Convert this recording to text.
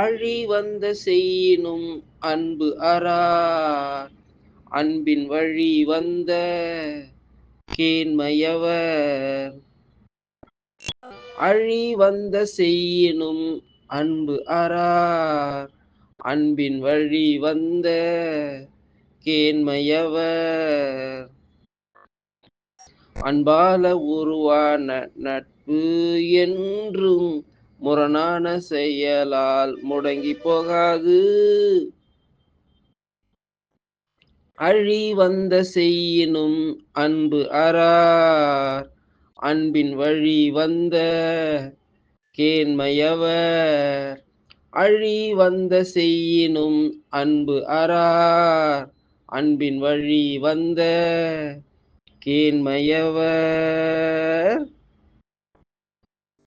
அழி வந்த செய்யினும் அன்பு அறார் அன்பின் வழி வந்த கேண்மையவர். அழி வந்த செய்யினும் அன்பு அறார் அன்பின் வழி வந்த கேண்மையவர். அன்பால உருவான நட்பு என்றும் முரணான செயலால் முடங்கி போகாது. அழி வந்த செய்யினும் அன்பு அறார் அன்பின் வழி வந்த கேண்மையவர். அழி வந்த செய்யினும் அன்பு அறார் அன்பின் வழி வந்த கேண்மையவர்.